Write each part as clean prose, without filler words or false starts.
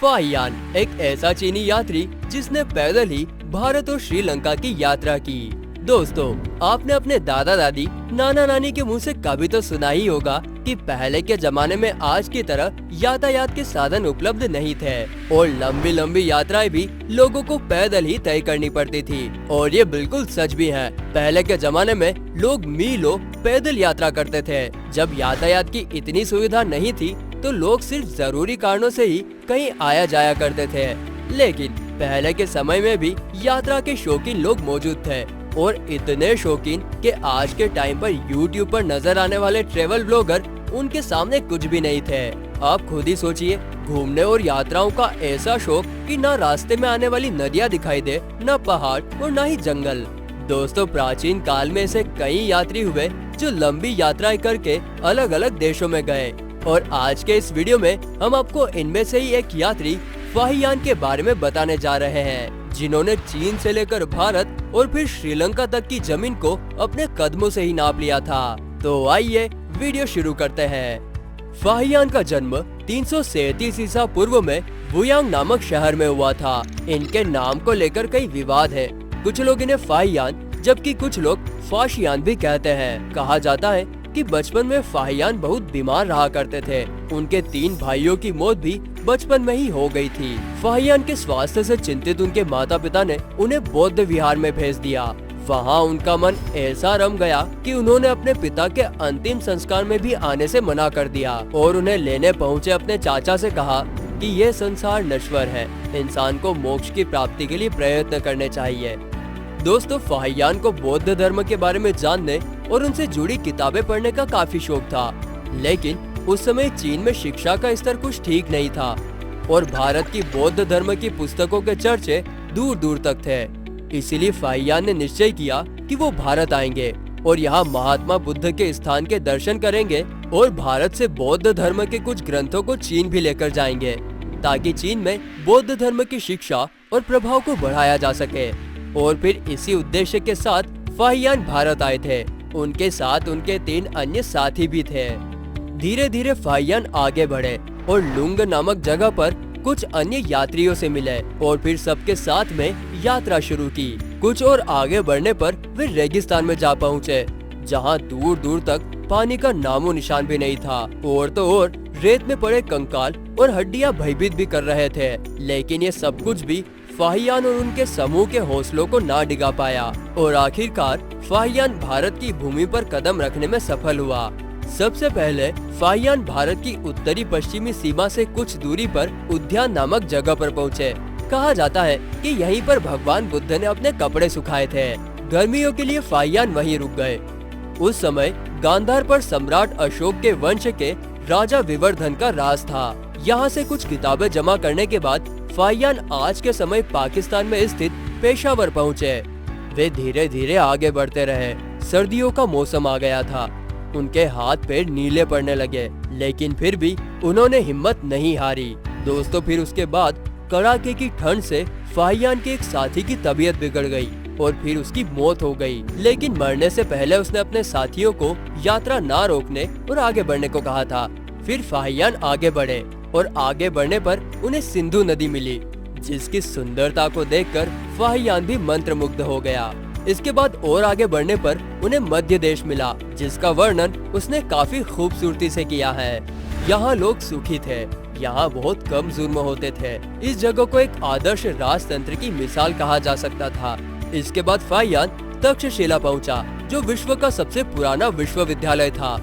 फाहियान एक ऐसा चीनी यात्री जिसने पैदल ही भारत और श्रीलंका की यात्रा की। दोस्तों, आपने अपने दादा दादी नाना नानी के मुंह से कभी तो सुना ही होगा कि पहले के जमाने में आज की तरह यातायात के साधन उपलब्ध नहीं थे और लंबी लंबी यात्राएं भी लोगों को पैदल ही तय करनी पड़ती थी। और ये बिल्कुल सच भी है। पहले के जमाने में लोग मीलों पैदल यात्रा करते थे। जब यातायात की इतनी सुविधा नहीं थी तो लोग सिर्फ जरूरी कारणों से ही कहीं आया जाया करते थे। लेकिन पहले के समय में भी यात्रा के शौकीन लोग मौजूद थे और इतने शौकीन कि आज के टाइम पर YouTube पर नजर आने वाले ट्रेवल ब्लॉगर उनके सामने कुछ भी नहीं थे। आप खुद ही सोचिए, घूमने और यात्राओं का ऐसा शौक कि ना रास्ते में आने वाली नदियाँ दिखाई दे, न पहाड़ और न ही जंगल। दोस्तों, प्राचीन काल में ऐसे कई यात्री हुए जो लंबी यात्राएं करके अलग अलग देशों में गए और आज के इस वीडियो में हम आपको इनमें से ही एक यात्री फाहियान के बारे में बताने जा रहे हैं, जिन्होंने चीन से लेकर भारत और फिर श्रीलंका तक की जमीन को अपने कदमों से ही नाप लिया था। तो आइए वीडियो शुरू करते हैं। फाहियान का जन्म 337 ईसा पूर्व में वुयांग नामक शहर में हुआ था। इनके नाम को लेकर कई विवाद है। कुछ लोग इन्हें फाहियान जबकि कुछ लोग फाशियान भी कहते हैं। कहा जाता है कि बचपन में फाहियान बहुत बीमार रहा करते थे। उनके 3 भाइयों की मौत भी बचपन में ही हो गई थी। फाहियान के स्वास्थ्य से चिंतित उनके माता पिता ने उन्हें बौद्ध विहार में भेज दिया। वहाँ उनका मन ऐसा रम गया कि उन्होंने अपने पिता के अंतिम संस्कार में भी आने से मना कर दिया और उन्हें लेने पहुँचे अपने चाचा से कहा कि यह संसार नश्वर है, इंसान को मोक्ष की प्राप्ति के लिए प्रयत्न करने चाहिए। दोस्तों, फाहियान को बौद्ध धर्म के बारे में जानने और उनसे जुड़ी किताबें पढ़ने का काफी शौक था। लेकिन उस समय चीन में शिक्षा का स्तर कुछ ठीक नहीं था और भारत की बौद्ध धर्म की पुस्तकों के चर्चे दूर दूर तक थे। इसीलिए फाहियान ने निश्चय किया कि वो भारत आएंगे और यहाँ महात्मा बुद्ध के स्थान के दर्शन करेंगे और भारत से बौद्ध धर्म के कुछ ग्रंथों को चीन भी लेकर जाएंगे, ताकि चीन में बौद्ध धर्म की शिक्षा और प्रभाव को बढ़ाया जा सके। और फिर इसी उद्देश्य के साथ फाहियान भारत आए थे। उनके साथ उनके 3 अन्य साथी भी थे। धीरे धीरे फाहियान आगे बढ़े और लुंग नामक जगह पर कुछ अन्य यात्रियों से मिले और फिर सबके साथ में यात्रा शुरू की। कुछ और आगे बढ़ने पर वे रेगिस्तान में जा पहुँचे, जहाँ दूर दूर तक पानी का नामो निशान भी नहीं था। और तो और रेत में पड़े कंकाल और हड्डियाँ भयभीत भी कर रहे थे। लेकिन ये सब कुछ भी फाहियान और उनके समूह के हौसलों को ना डिगा पाया और आखिरकार फाहियान भारत की भूमि पर कदम रखने में सफल हुआ। सबसे पहले फाहियान भारत की उत्तरी पश्चिमी सीमा से कुछ दूरी पर उद्यान नामक जगह पर पहुँचे। कहा जाता है कि यहीं पर भगवान बुद्ध ने अपने कपड़े सुखाए थे। गर्मियों के लिए फाहियान वहीं रुक गए। उस समय गांधार पर सम्राट अशोक के वंश के राजा विवर्धन का राज था। यहाँ से कुछ किताबें जमा करने के बाद फाहियान आज के समय पाकिस्तान में स्थित पेशावर पहुँचे। वे धीरे धीरे आगे बढ़ते रहे। सर्दियों का मौसम आ गया था। उनके हाथ पैर नीले पड़ने लगे, लेकिन फिर भी उन्होंने हिम्मत नहीं हारी। दोस्तों, फिर उसके बाद कड़ाके की ठंड से फाहियान के एक साथी की तबीयत बिगड़ गई और फिर उसकी मौत हो गई। लेकिन मरने से पहले उसने अपने साथियों को यात्रा ना रोकने और आगे बढ़ने को कहा था। फिर फाहियान आगे बढ़े और आगे बढ़ने पर उन्हें सिंधु नदी मिली, जिसकी सुंदरता को देखकर फाहियान भी मंत्रमुग्ध हो गया। इसके बाद और आगे बढ़ने पर उन्हें मध्य देश मिला, जिसका वर्णन उसने काफी खूबसूरती से किया है। यहाँ लोग सुखी थे, यहाँ बहुत कम जुर्म होते थे। इस जगह को एक आदर्श राजतंत्र की मिसाल कहा जा सकता था। इसके बाद फाहियान तक्षशिला पहुँचा, जो विश्व का सबसे पुराना विश्वविद्यालय था।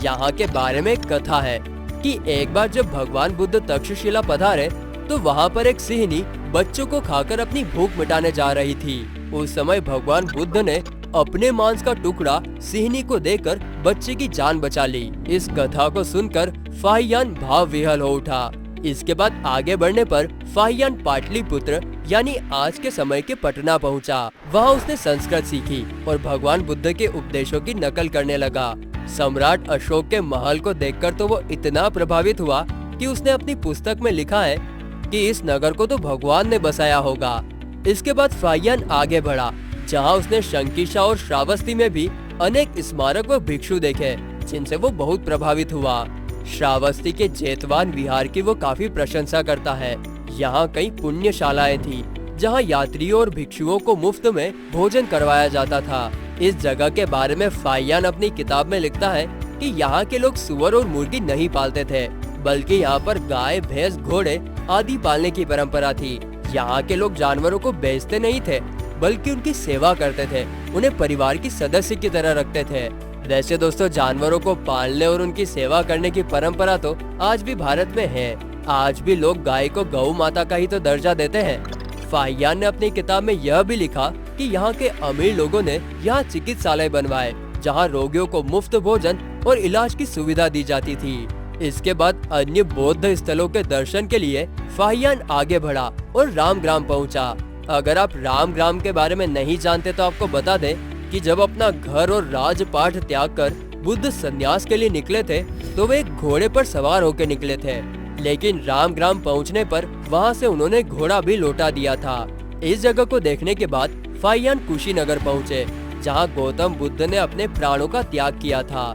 यहाँ के बारे में एक कथा है कि एक बार जब भगवान बुद्ध तक्षशिला पधारे तो वहाँ पर एक सिंहनी बच्चों को खाकर अपनी भूख मिटाने जा रही थी। उस समय भगवान बुद्ध ने अपने मांस का टुकड़ा सिंहनी को देकर बच्चे की जान बचा ली। इस कथा को सुनकर फाहियान भाव विह्वल हो उठा। इसके बाद आगे बढ़ने पर फाहियान पाटलिपुत्र यानी आज के समय के पटना पहुँचा। वहाँ उसने संस्कृत सीखी और भगवान बुद्ध के उपदेशों की नकल करने लगा। सम्राट अशोक के महल को देखकर तो वो इतना प्रभावित हुआ कि उसने अपनी पुस्तक में लिखा है कि इस नगर को तो भगवान ने बसाया होगा। इसके बाद फाहियान आगे बढ़ा, जहाँ उसने शंकिशा और श्रावस्ती में भी अनेक स्मारक व भिक्षु देखे, जिनसे वो बहुत प्रभावित हुआ। श्रावस्ती के जेतवान विहार की वो काफी प्रशंसा करता है यहाँ कई पुण्यशालाएं थी जहाँ यात्रियों और भिक्षुओं को मुफ्त में भोजन करवाया जाता था। इस जगह के बारे में फाहियान अपनी किताब में लिखता है कि यहाँ के लोग सुअर और मुर्गी नहीं पालते थे, बल्कि यहाँ पर गाय, भैंस, घोड़े आदि पालने की परंपरा थी। यहाँ के लोग जानवरों को बेचते नहीं थे, बल्कि उनकी सेवा करते थे, उन्हें परिवार की सदस्य की तरह रखते थे। वैसे दोस्तों, जानवरों को पालने और उनकी सेवा करने की परंपरा तो आज भी भारत में है। आज भी लोग गाय को गौ माता का ही तो दर्जा देते हैं। फाहियान ने अपनी किताब में यह भी लिखा कि यहाँ के अमीर लोगों ने यहाँ चिकित्सालय बनवाए, जहाँ रोगियों को मुफ्त भोजन और इलाज की सुविधा दी जाती थी। इसके बाद अन्य बौद्ध स्थलों के दर्शन के लिए फाहियान आगे बढ़ा और रामग्राम पहुँचा। अगर आप रामग्राम के बारे में नहीं जानते तो आपको बता दें कि जब अपना घर और राजपाट त्याग कर बुद्ध संन्यास के लिए निकले थे तो वे एक घोड़े पर सवार होकर निकले थे, लेकिन रामग्राम पहुंचने पर वहां से उन्होंने घोड़ा भी लौटा दिया था। इस जगह को देखने के बाद फाहियान कुशीनगर पहुंचे, जहां गौतम बुद्ध ने अपने प्राणों का त्याग किया था।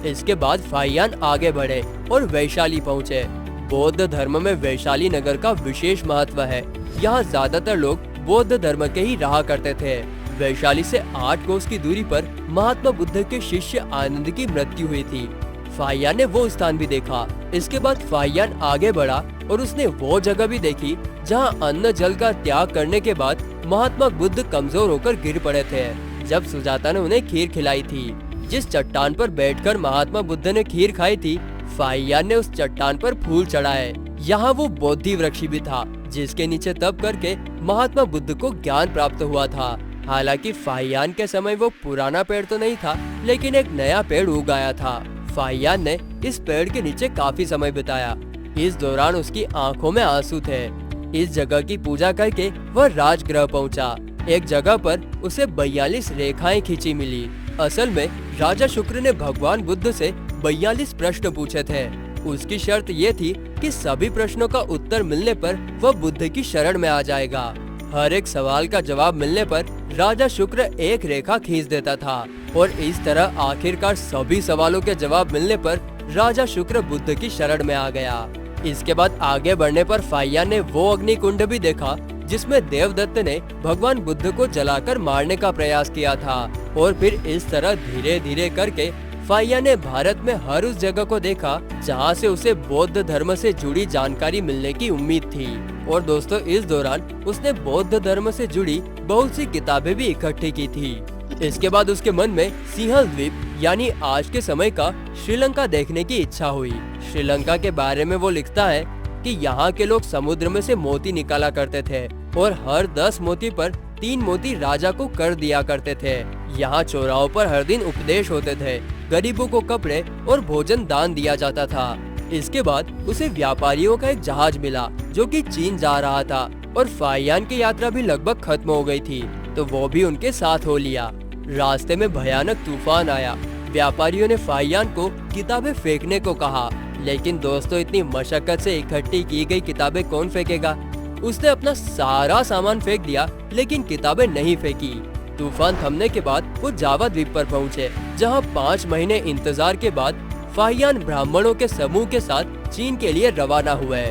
इसके बाद फाहियान आगे बढ़े और वैशाली पहुंचे। बौद्ध धर्म में वैशाली नगर का विशेष महत्व है। यहाँ ज्यादातर लोग बौद्ध धर्म के ही रहा करते थे। वैशाली से 8 कोस की दूरी पर महात्मा बुद्ध के शिष्य आनंद की मृत्यु हुई थी। फाहियान ने वो स्थान भी देखा। इसके बाद फाहियान आगे बढ़ा और उसने वो जगह भी देखी जहाँ अन्न जल का त्याग करने के बाद महात्मा बुद्ध कमजोर होकर गिर पड़े थे, जब सुजाता ने उन्हें खीर खिलाई थी। जिस चट्टान पर बैठकर महात्मा बुद्ध ने खीर खाई थी, फाहियान ने उस चट्टान पर फूल चढ़ाए। यहाँ वो बोधि वृक्ष भी था, जिसके नीचे तप करके महात्मा बुद्ध को ज्ञान प्राप्त हुआ था। हालांकि फाहियान के समय वो पुराना पेड़ तो नहीं था, लेकिन एक नया पेड़ उग आया था। फाहियान ने इस पेड़ के नीचे काफी समय बिताया। इस दौरान उसकी आंखों में आंसू थे। इस जगह की पूजा करके वह राजगृह पहुंचा। एक जगह पर उसे 42 रेखाएं खींची मिली। असल में राजा शुक्र ने भगवान बुद्ध से 42 प्रश्न पूछे थे। उसकी शर्त ये थी कि सभी प्रश्नों का उत्तर मिलने पर वह बुद्ध की शरण में आ जाएगा। हर एक सवाल का जवाब मिलने पर राजा शुक्र एक रेखा खींच देता था और इस तरह आखिरकार सभी सवालों के जवाब मिलने पर राजा शुक्र बुद्ध की शरण में आ गया। इसके बाद आगे बढ़ने पर फाहियान ने वो अग्निकुंड भी देखा जिसमें देवदत्त ने भगवान बुद्ध को जलाकर मारने का प्रयास किया था। और फिर इस तरह धीरे धीरे करके फाहियान ने भारत में हर उस जगह को देखा जहां से उसे बौद्ध धर्म से जुड़ी जानकारी मिलने की उम्मीद थी। और दोस्तों, इस दौरान उसने बौद्ध धर्म से जुड़ी बहुत सी किताबें भी इकट्ठी की थी। इसके बाद उसके मन में सिंहल द्वीप यानी आज के समय का श्रीलंका देखने की इच्छा हुई। श्रीलंका के बारे में वो लिखता है कि यहाँ के लोग समुद्र में से मोती निकाला करते थे और हर 10 मोती पर 3 मोती राजा को कर दिया करते थे। यहाँ चौराहों पर हर दिन उपदेश होते थे, गरीबों को कपड़े और भोजन दान दिया जाता था। इसके बाद उसे व्यापारियों का एक जहाज मिला जो कि चीन जा रहा था और फाहियान की यात्रा भी लगभग खत्म हो गई थी, तो वो भी उनके साथ हो लिया। रास्ते में भयानक तूफान आया। व्यापारियों ने फाहियान को किताबें फेंकने को कहा, लेकिन दोस्तों, इतनी मशक्कत से इकट्ठी की गई किताबें कौन फेंकेगा। उसने अपना सारा सामान फेंक दिया, लेकिन किताबें नहीं फेंकी। तूफान थमने के बाद वो जावा द्वीप पर पहुँचे, जहाँ 5 महीने इंतजार के बाद फाहियान ब्राह्मणों के समूह के साथ चीन के लिए रवाना हुए।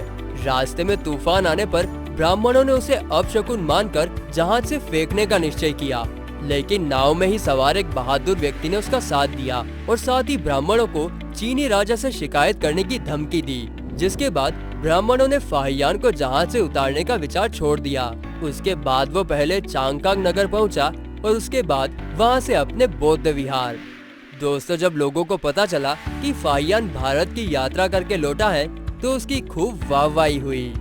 रास्ते में तूफान आने पर ब्राह्मणों ने उसे अपशकुन मानकर जहाज से फेंकने का निश्चय किया, लेकिन नाव में ही सवार एक बहादुर व्यक्ति ने उसका साथ दिया और साथ ही ब्राह्मणों को चीनी राजा से शिकायत करने की धमकी दी, जिसके बाद ब्राह्मणों ने फाहियान को जहाज से उतारने का विचार छोड़ दिया। उसके बाद वो पहले चांगकांग नगर पहुंचा और उसके बाद वहां से अपने बौद्ध विहार। दोस्तों, जब लोगों को पता चला कि फाहियान भारत की यात्रा करके लौटा है तो उसकी खूब वाहवाही हुई।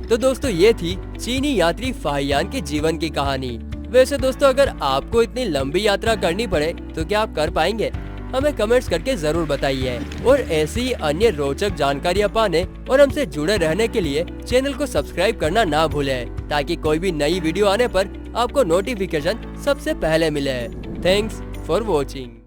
तो दोस्तों, ये थी चीनी यात्री फाहियान के जीवन की कहानी। वैसे दोस्तों, अगर आपको इतनी लंबी यात्रा करनी पड़े तो क्या आप कर पाएंगे? हमें कमेंट्स करके जरूर बताइए। और ऐसी ही अन्य रोचक जानकारियाँ पाने और हमसे जुड़े रहने के लिए चैनल को सब्सक्राइब करना ना भूलें, ताकि कोई भी नई वीडियो आने पर आपको नोटिफिकेशन सबसे पहले मिले। Thanks for watching.